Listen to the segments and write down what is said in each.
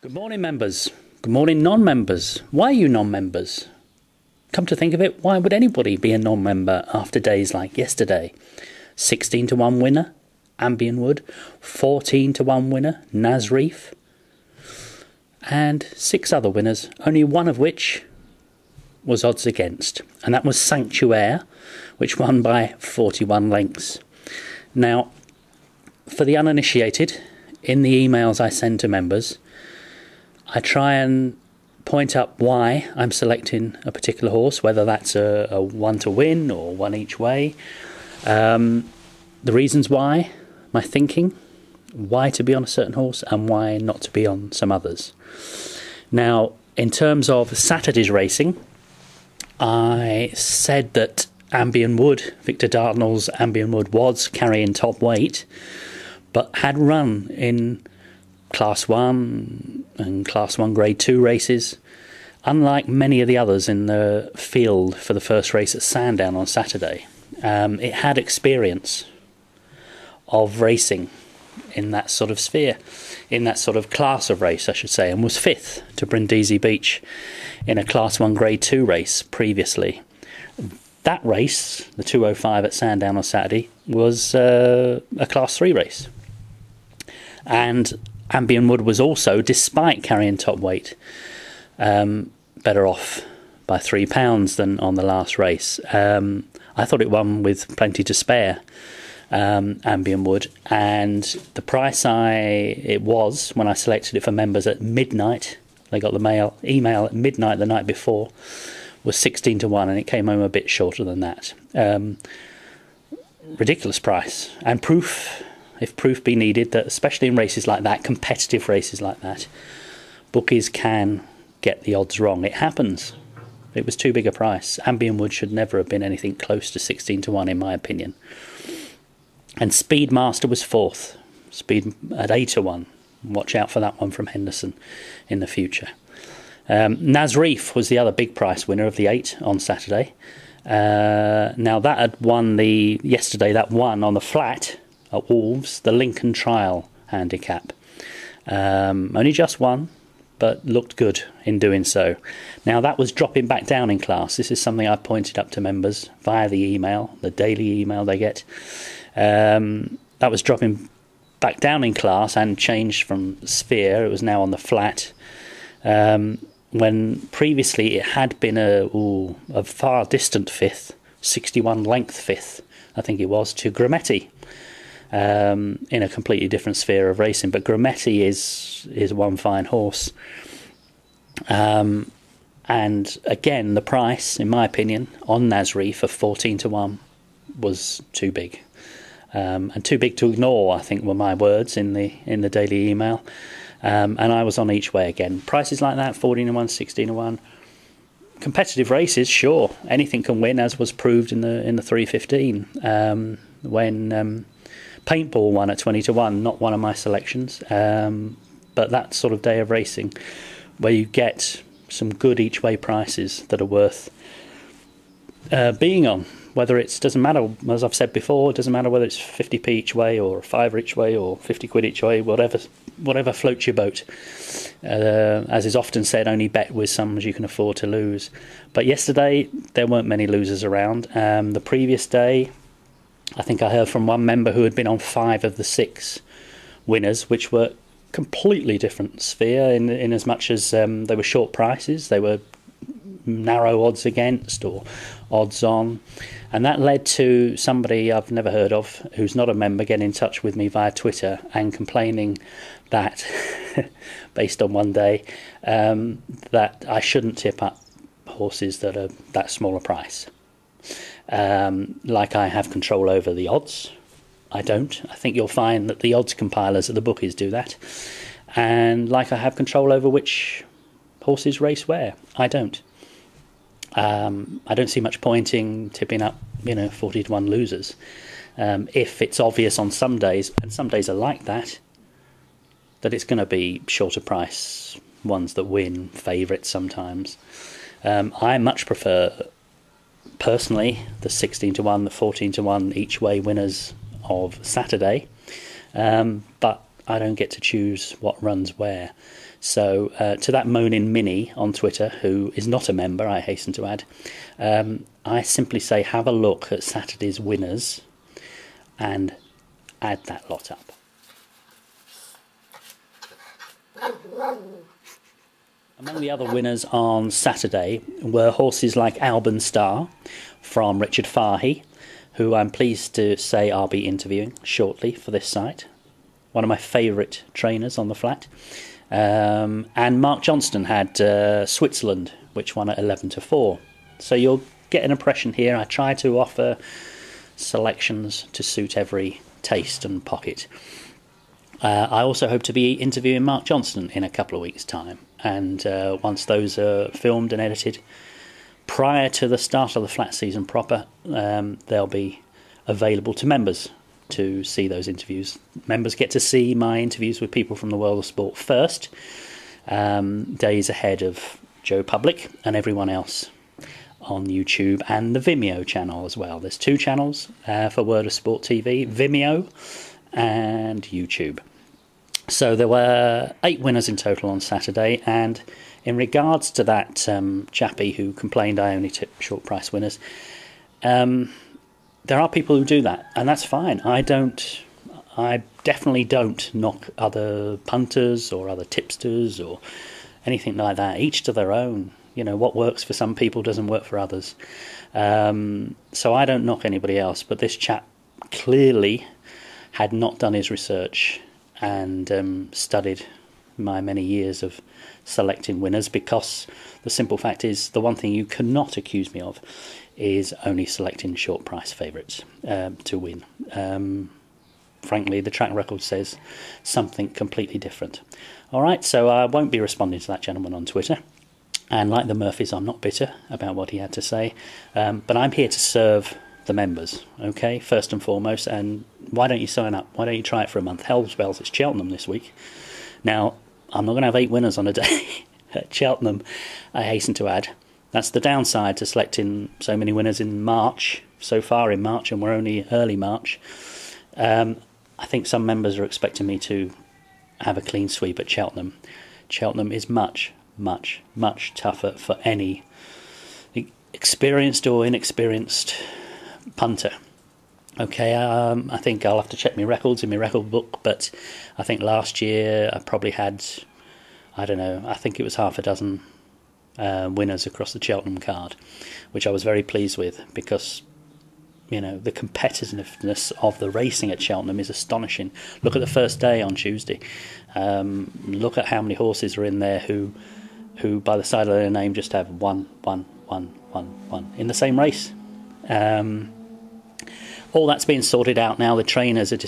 Good morning, members. Good morning, non-members. Why are you non-members? Come to think of it, why would anybody be a non-member after days like yesterday? 16 to 1 winner, Ambien Wood. 14 to 1 winner, Nasreef. And 6 other winners, only one of which was odds against. And that was Sanctuaire, which won by 41 lengths. Now, for the uninitiated, in the emails I send to members, I try and point up why I'm selecting a particular horse, whether that's a one to win or one each way. The reasons why, my thinking, why to be on a certain horse and why not to be on some others. Now, in terms of Saturday's racing, I said that Ambien Wood, Victor Dardanel's Ambien Wood, was carrying top weight, but had run in Class 1 and Class 1 Grade 2 races. Unlike many of the others in the field for the first race at Sandown on Saturday, it had experience of racing in that sort of sphere, in that sort of class of race, I should say, and was 5th to Brindisi Beach in a Class 1 Grade 2 race previously. That race, the 205 at Sandown on Saturday, was a Class 3 race. And Ambien Wood was also, despite carrying top weight, better off by £3 than on the last race. I thought it won with plenty to spare, Ambien Wood, and the price it was when I selected it for members at midnight, they got the email at midnight the night before, was 16 to 1, and it came home a bit shorter than that. Ridiculous price, and proof, if proof be needed, that especially in races like that, competitive races like that, bookies can get the odds wrong. It happens. It was too big a price. Ambien Wood should never have been anything close to 16 to 1 in my opinion. And Speedmaster was 4th, Speed at 8 to 1. Watch out for that one from Henderson in the future. Nasreef was the other big price winner of the 8 on Saturday. Now that had won yesterday, that won on the flat at Wolves, the Lincoln Trial handicap. Only just won, but looked good in doing so. Now that was dropping back down in class. This is something I pointed up to members via the email, the daily email they get. That was dropping back down in class and changed from sphere. It was now on the flat. When previously it had been a far distant 5th, 61 length 5th, I think it was, to Grametti. In a completely different sphere of racing, but Grametti is one fine horse. And again, the price, in my opinion, on Nasreef for 14 to 1 was too big. And too big to ignore, I think, were my words in the daily email. And I was on each way again. Prices like that, 14 to 1, 16 to 1. Competitive races, sure, anything can win, as was proved in the 315 when Paintball won at 20 to 1, not one of my selections, but that sort of day of racing where you get some good each way prices that are worth being on. Whether doesn't matter, as I've said before, it doesn't matter whether it's 50p each way or a £5 each way or 50 quid each way, whatever floats your boat. As is often said, only bet with sums you can afford to lose. But yesterday there weren't many losers around. The previous day, I think I heard from one member who had been on 5 of the 6 winners, which were completely different sphere in as much as they were short prices, they were narrow odds against or odds on, and that led to somebody I've never heard of, who's not a member, getting in touch with me via Twitter and complaining that, based on one day, that I shouldn't tip up horses that are that small a price. Like I have control over the odds. I don't. I think you'll find that the odds compilers at the bookies do that. And like I have control over which horses race where. I don't. I don't see much point in tipping up, 40 to 1 losers. If it's obvious on some days, and some days are like that it's going to be shorter price ones that win, favourites sometimes. I much prefer, personally, the 16 to 1, the 14 to 1 each way winners of Saturday, but I don't get to choose what runs where. So to that moaning Minnie on Twitter, who is not a member, I hasten to add, I simply say have a look at Saturday's winners and add that lot up. Among the other winners on Saturday were horses like Alban Star from Richard Fahey, who I'm pleased to say I'll be interviewing shortly for this site. One of my favourite trainers on the flat. And Mark Johnston had Switzerland, which won at 11-4. So you'll get an impression here. I try to offer selections to suit every taste and pocket. I also hope to be interviewing Mark Johnston in a couple of weeks' time. And once those are filmed and edited, prior to the start of the flat season proper, they'll be available to members to see those interviews. Members get to see my interviews with people from the world of sport first, days ahead of Joe Public and everyone else on YouTube and the Vimeo channel as well. There's 2 channels for World of Sport TV, Vimeo and YouTube. So there were 8 winners in total on Saturday, and in regards to that chappie who complained I only tip short price winners, there are people who do that, and that's fine. I definitely don't knock other punters or other tipsters or anything like that. Each to their own. You know, what works for some people doesn't work for others. So I don't knock anybody else, but this chap clearly had not done his research and studied my many years of selecting winners, because the simple fact is the one thing you cannot accuse me of is only selecting short price favourites to win. Frankly, the track record says something completely different. Alright, so I won't be responding to that gentleman on Twitter, and like the Murphys, I'm not bitter about what he had to say, but I'm here to serve the members, okay, first and foremost. And why don't you sign up? Why don't you try it for a month? Hell's bells, it's Cheltenham this week. Now, I'm not going to have 8 winners on a day at Cheltenham, I hasten to add. That's the downside to selecting so many winners in March, so far in March, and we're only early March. I think some members are expecting me to have a clean sweep at Cheltenham. Cheltenham is much, much, much tougher for any experienced or inexperienced punter. Okay, I think I'll have to check my records in my record book, but I think last year I probably had, I don't know, I think it was half a dozen winners across the Cheltenham card, which I was very pleased with, because you know the competitiveness of the racing at Cheltenham is astonishing. Look at the first day on Tuesday. Look at how many horses are in there who by the side of their name just have one in the same race. All that's been sorted out now. The trainers are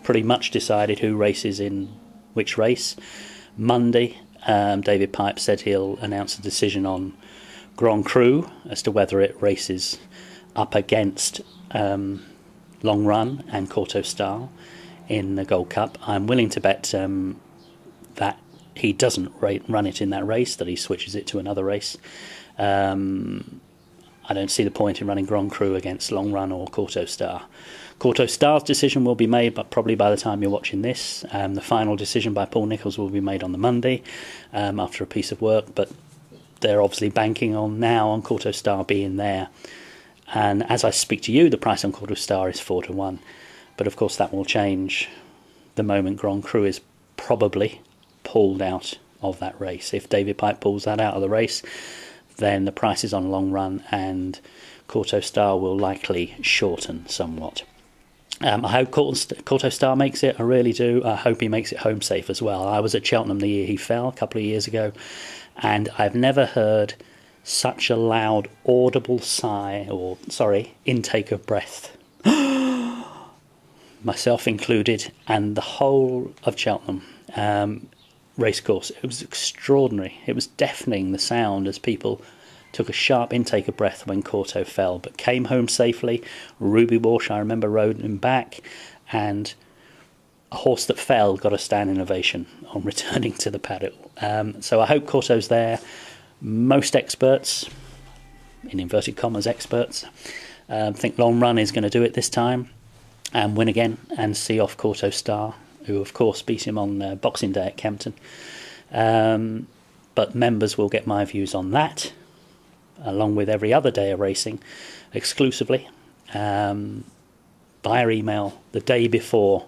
pretty much decided who races in which race. Monday, David Pipe said he'll announce a decision on Grand Cru as to whether it races up against Long Run and Corto Star in the Gold Cup. I'm willing to bet that he doesn't run it in that race, that he switches it to another race. I don't see the point in running Grand Cru against Long Run or Corto Star. Corto Star's decision will be made, but probably by the time you're watching this. The final decision by Paul Nicholls will be made on the Monday after a piece of work, but they're obviously banking on Corto Star being there. And as I speak to you, the price on Corto Star is 4-1. But of course that will change the moment Grand Cru is probably pulled out of that race. If David Pipe pulls that out of the race, then the prices on Long Run and Corto Star will likely shorten somewhat. I hope Corto Star makes it, I really do. I hope he makes it home safe as well. I was at Cheltenham the year he fell, a couple of years ago, and I've never heard such a loud audible intake of breath. Myself included, and the whole of Cheltenham racecourse. It was extraordinary. It was deafening, the sound, as people took a sharp intake of breath when Corto fell, but came home safely. Ruby Walsh, I remember, rode him back, and a horse that fell got a standing ovation on returning to the paddock. So I hope Corto's there. Most experts, in inverted commas experts, think Long Run is going to do it this time and win again and see off Corto Star, who of course beat him on Boxing Day at Kempton. But members will get my views on that, along with every other day of racing, exclusively, via email the day before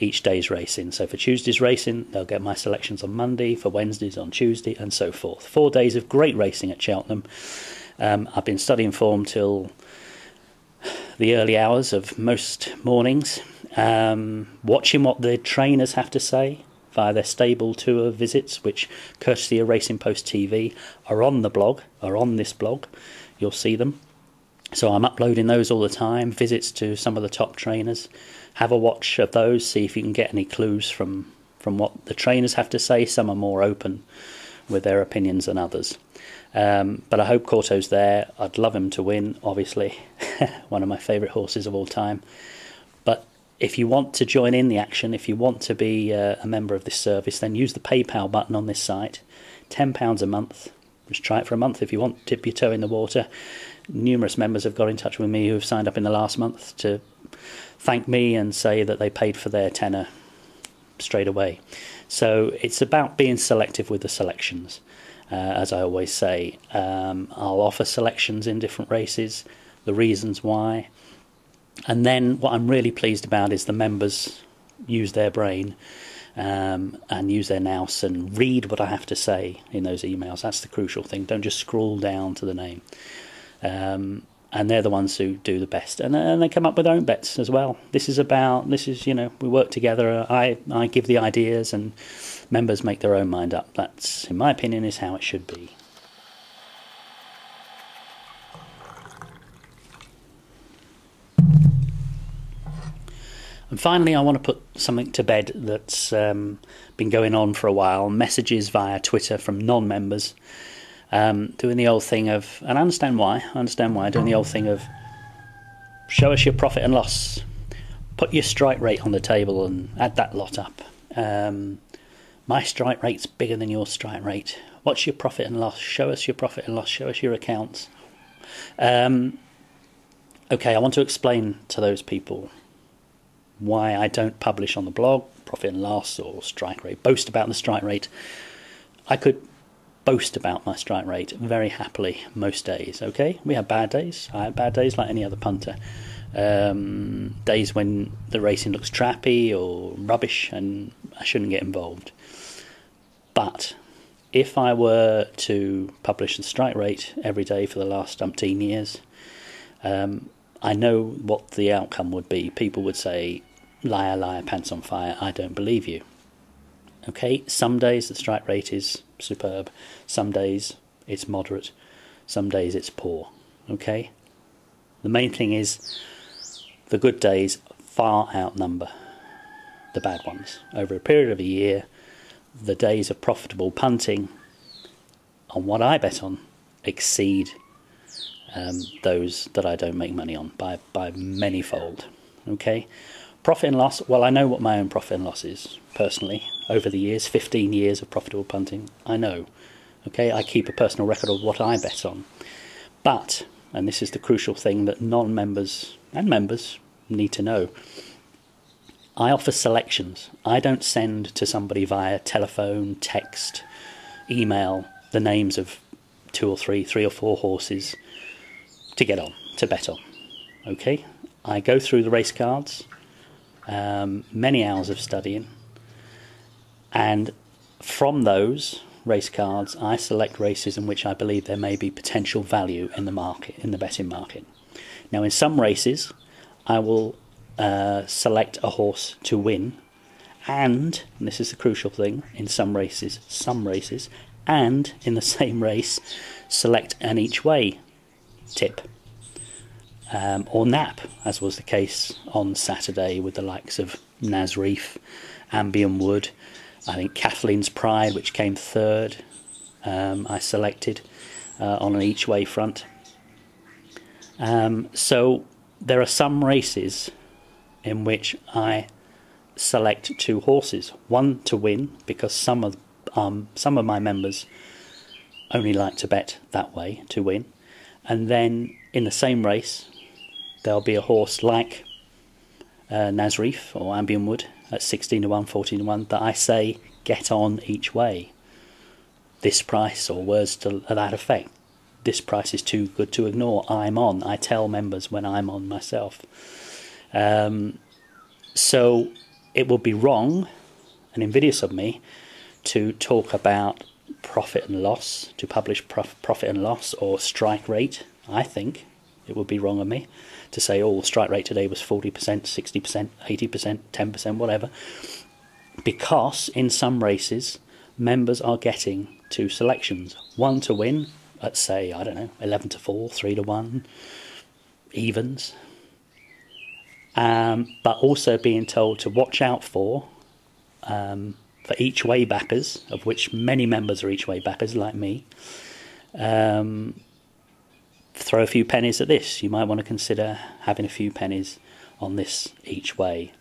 each day's racing. So for Tuesday's racing, they'll get my selections on Monday, for Wednesdays on Tuesday, and so forth. 4 days of great racing at Cheltenham. I've been studying form till the early hours of most mornings, watching what the trainers have to say via their stable tour visits, which, courtesy of Racing Post TV, are on the blog, are on this blog. You'll see them. So I'm uploading those all the time, visits to some of the top trainers. Have a watch of those, see if you can get any clues from what the trainers have to say. Some are more open with their opinions than others. But I hope Corto's there. I'd love him to win, obviously. One of my favourite horses of all time. But if you want to join in the action, if you want to be a member of this service, then use the PayPal button on this site. £10 a month. Just try it for a month if you want to dip your toe in the water. Numerous members have got in touch with me who have signed up in the last month to thank me and say that they paid for their tenner straight away. So it's about being selective with the selections. As I always say, I'll offer selections in different races, the reasons why, and then what I'm really pleased about is the members use their brain and use their nous and read what I have to say in those emails. That's the crucial thing. Don't just scroll down to the name. And they're the ones who do the best, and they come up with their own bets as well. This is, we work together. I give the ideas, and members make their own mind up. That's, in my opinion, is how it should be. And finally, I want to put something to bed that's been going on for a while. Messages via Twitter from non-members. Doing the old thing of, and I understand why, doing the old thing of, show us your profit and loss, put your strike rate on the table and add that lot up. My strike rate's bigger than your strike rate. What's your profit and loss? Show us your profit and loss, show us your accounts. Okay, I want to explain to those people why I don't publish on the blog profit and loss or strike rate, boast about the strike rate. I could boast about my strike rate very happily most days. Okay, we have bad days. I have bad days like any other punter. Days when the racing looks trappy or rubbish and I shouldn't get involved. But if I were to publish the strike rate every day for the last umpteen years, I know what the outcome would be. People would say, liar, liar, pants on fire, I don't believe you. Okay, some days the strike rate is superb, some days it's moderate, some days it's poor. Okay, the main thing is the good days far outnumber the bad ones. Over a period of a year, the days of profitable punting on what I bet on exceed those that I don't make money on by many-fold. Okay, profit and loss, well, I know what my own profit and loss is personally. Over the years, 15 years of profitable punting, I know. Okay, I keep a personal record of what I bet on. But, and this is the crucial thing that non-members and members need to know, I offer selections. I don't send to somebody via telephone, text, email the names of three or four horses to get on, to bet on. Okay, I go through the race cards, many hours of studying, and from those race cards I select races in which I believe there may be potential value in the market, in the betting market. Now in some races I will select a horse to win, and this is the crucial thing, in some races, and in the same race select an each way tip or nap, as was the case on Saturday with the likes of Nasreef, Ambien Wood, I think Kathleen's Pride, which came third, I selected on an each way front. So there are some races in which I select two horses, one to win, because some of my members only like to bet that way, to win, and then in the same race there'll be a horse like Nasreef or Ambien Wood at 16 to 1, 14 to 1 that I say get on each way. this price or words to that effect. This price is too good to ignore. I'm on. I tell members when I'm on myself. So it would be wrong and invidious of me to talk about profit and loss, to publish profit and loss or strike rate. I think it would be wrong of me to say, oh, the strike rate today was 40%, 60%, 80%, 10%, whatever. Because in some races, members are getting two selections. One to win at, say, I don't know, 11-4, 3-1, evens. But also being told to watch out for each way backers, of which many members are each way backers, like me. Throw a few pennies at this. You might want to consider having a few pennies on this each way,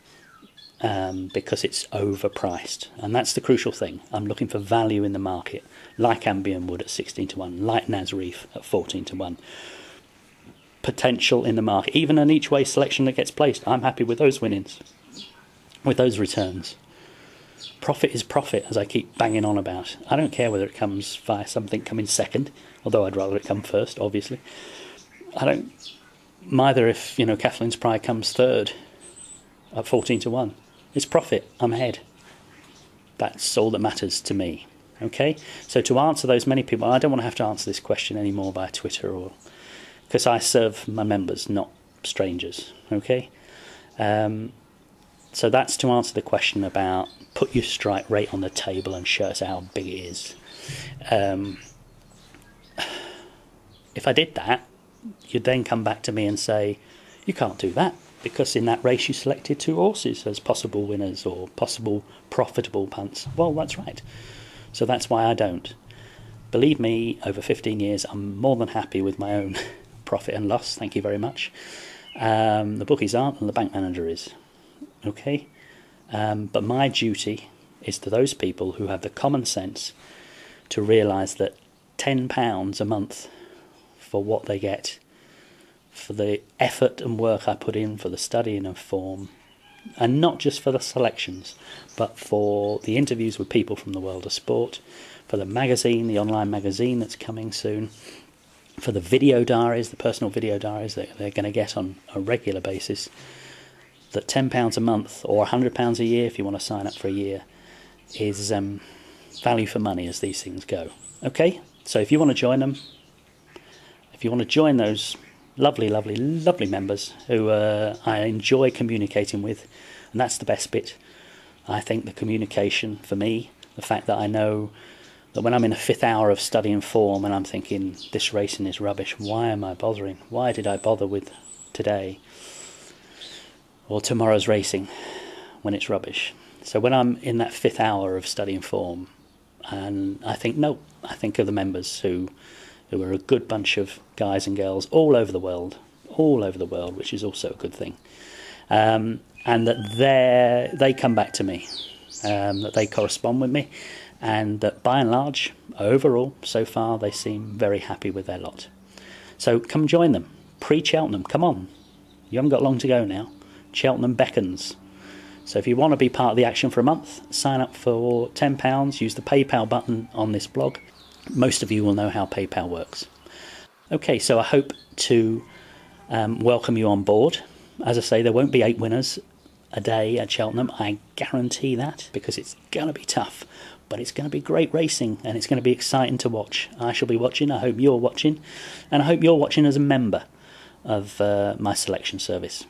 because it's overpriced, and that's the crucial thing. I'm looking for value in the market, like Albion Wood at 16-1, like Nazreef at 14-1. Potential in the market, even an each way selection that gets placed. I'm happy with those winnings, with those returns. Profit is profit, as I keep banging on about. I don't care whether it comes via something coming second, although I'd rather it come first, obviously. I don't matter if, Kathleen's Pride comes third at 14-1. It's profit. I'm ahead. That's all that matters to me. Okay? So to answer those many people, I don't want to have to answer this question anymore by Twitter, or because I serve my members, not strangers. Okay? So that's to answer the question about put your strike rate on the table and show us how big it is. If I did that, you'd then come back to me and say, you can't do that, because in that race you selected two horses as possible winners or possible profitable punts. Well, that's right. So that's why I don't. Believe me, over 15 years, I'm more than happy with my own profit and loss. Thank you very much. The bookies aren't, and the bank manager is. Okay? But my duty is to those people who have the common sense to realise that £10 a month for what they get, for the effort and work I put in, for the studying of form, and not just for the selections, but for the interviews with people from the world of sport, for the magazine, the online magazine that's coming soon, for the video diaries, the personal video diaries that they're going to get on a regular basis, that £10 a month or £100 a year if you want to sign up for a year is value for money as these things go. Okay, so if you want to join them, if you want to join those lovely, lovely, lovely members who I enjoy communicating with, and that's the best bit. I think the communication for me, the fact that I know that when I'm in a fifth hour of studying form and I'm thinking this racing is rubbish, why am I bothering? Why did I bother with today or tomorrow's racing when it's rubbish? So when I'm in that fifth hour of studying form, and I think of the members who are a good bunch of guys and girls all over the world, which is also a good thing, and that they come back to me, that they correspond with me, and that by and large, overall, so far, they seem very happy with their lot. So come join them. Pre-Cheltenham, come on. You haven't got long to go now. Cheltenham beckons. So if you want to be part of the action for a month, sign up for £10, use the PayPal button on this blog. Most of you will know how PayPal works. Okay, so I hope to welcome you on board. As I say, there won't be 8 winners a day at Cheltenham. I guarantee that, because it's going to be tough. But it's going to be great racing, and it's going to be exciting to watch. I shall be watching. I hope you're watching. And I hope you're watching as a member of my selection service.